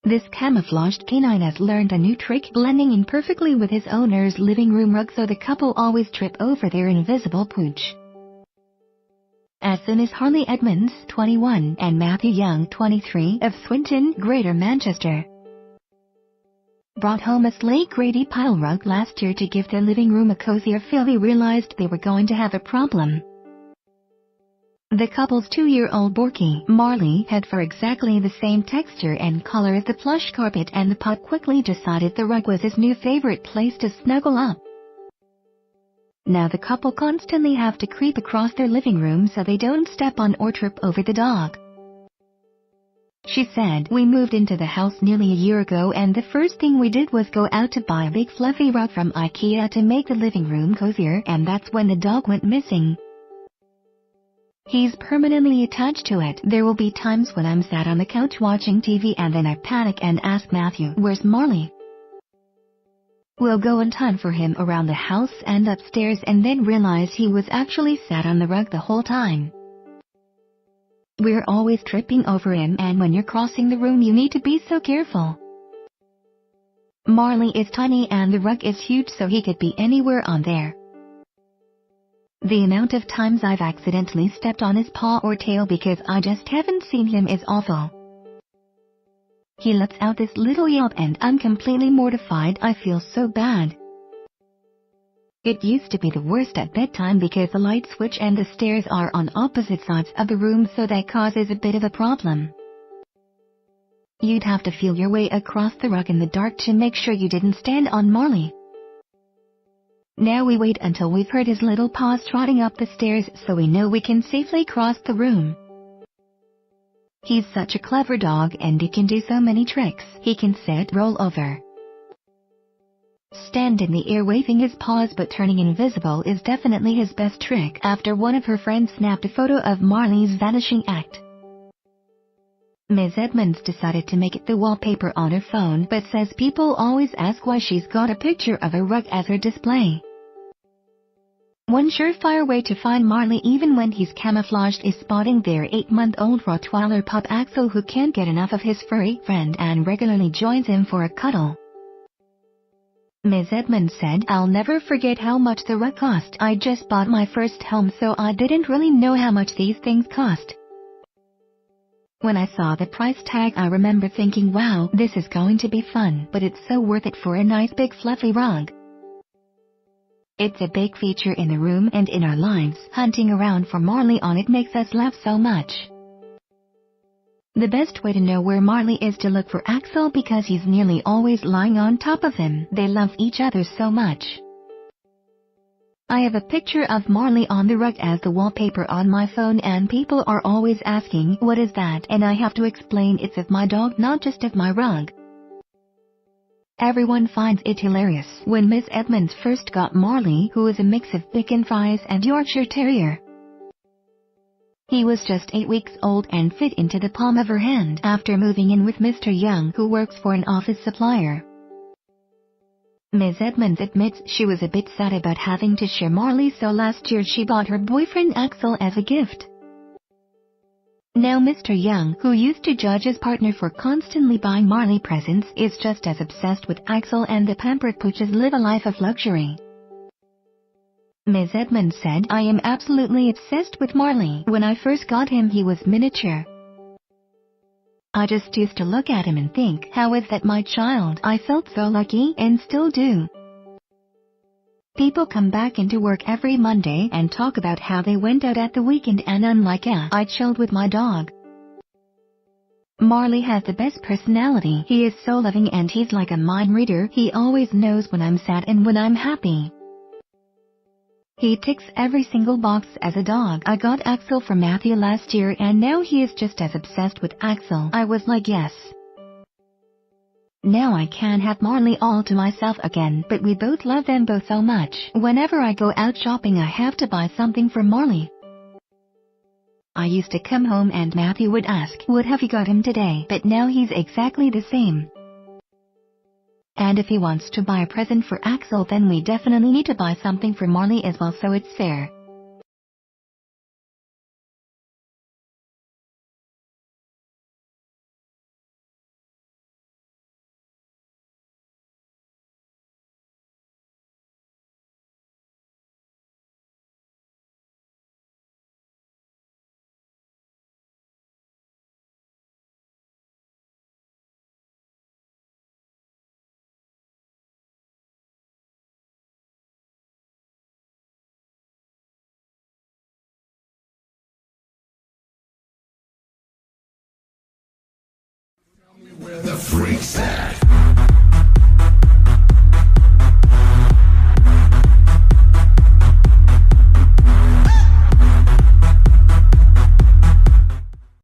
This camouflaged canine has learned a new trick, blending in perfectly with his owner's living room rug, so the couple always trip over their invisible pooch. As soon as Harley Edmonds, 21, and Matthew Young, 23, of Swinton, Greater Manchester, brought home a slate Grady pile rug last year to give their living room a cozier feel, they realized they were going to have a problem. The couple's 2-year-old Borkie, Marley, had for exactly the same texture and color as the plush carpet, and the pup quickly decided the rug was his new favorite place to snuggle up. Now the couple constantly have to creep across their living room so they don't step on or trip over the dog. She said, "We moved into the house nearly a year ago, and the first thing we did was go out to buy a big fluffy rug from IKEA to make the living room cozier, and that's when the dog went missing. He's permanently attached to it. There will be times when I'm sat on the couch watching TV and then I panic and ask Matthew, 'Where's Marley?' We'll go and hunt for him around the house and upstairs and then realize he was actually sat on the rug the whole time. We're always tripping over him, and when you're crossing the room you need to be so careful. Marley is tiny and the rug is huge, so he could be anywhere on there. The amount of times I've accidentally stepped on his paw or tail because I just haven't seen him is awful." He lets out this little yelp and I'm completely mortified. I feel so bad. It used to be the worst at bedtime because the light switch and the stairs are on opposite sides of the room, so that causes a bit of a problem. You'd have to feel your way across the rug in the dark to make sure you didn't stand on Marley. Now we wait until we've heard his little paws trotting up the stairs so we know we can safely cross the room. He's such a clever dog and he can do so many tricks. He can sit, roll over, stand in the air waving his paws, but turning invisible is definitely his best trick. After one of her friends snapped a photo of Marley's vanishing act, Ms. Edmonds decided to make it the wallpaper on her phone, but says people always ask why she's got a picture of a rug as her display. One surefire way to find Marley even when he's camouflaged is spotting their 8-month-old Rottweiler pup Axel, who can't get enough of his furry friend and regularly joins him for a cuddle. Ms. Edmonds said, "I'll never forget how much the rug cost. I just bought my first home, so I didn't really know how much these things cost. When I saw the price tag, I remember thinking, wow, this is going to be fun, but it's so worth it for a nice big fluffy rug. It's a big feature in the room and in our lives. Hunting around for Marley on it makes us laugh so much. The best way to know where Marley is to look for Axel because he's nearly always lying on top of him. They love each other so much. I have a picture of Marley on the rug as the wallpaper on my phone, and people are always asking, what is that? And I have to explain it's of my dog, not just of my rug. Everyone finds it hilarious." When Miss Edmonds first got Marley, who is a mix of Bick and Frise and Yorkshire Terrier, he was just 8 weeks old and fit into the palm of her hand after moving in with Mr. Young, who works for an office supplier. Ms. Edmonds admits she was a bit sad about having to share Marley, so last year she bought her boyfriend Axel as a gift. Now Mr. Young, who used to judge his partner for constantly buying Marley presents, is just as obsessed with Axel, and the pampered pooches live a life of luxury. Ms. Edmonds said, "I am absolutely obsessed with Marley. When I first got him he was miniature. I just used to look at him and think, how is that my child? I felt so lucky, and still do." People come back into work every Monday and talk about how they went out at the weekend, and I'm like, yeah, I chilled with my dog. Marley has the best personality. He is so loving and he's like a mind reader. He always knows when I'm sad and when I'm happy. He ticks every single box as a dog. I got Axel for Matthew last year and now he is just as obsessed with Axel. I was like, yes. Now I can have Marley all to myself again, but we both love them both so much. Whenever I go out shopping I have to buy something for Marley. I used to come home and Matthew would ask, what have you got him today? But now he's exactly the same. And if he wants to buy a present for Axel, then we definitely need to buy something for Marley as well, so it's fair. The freak's at.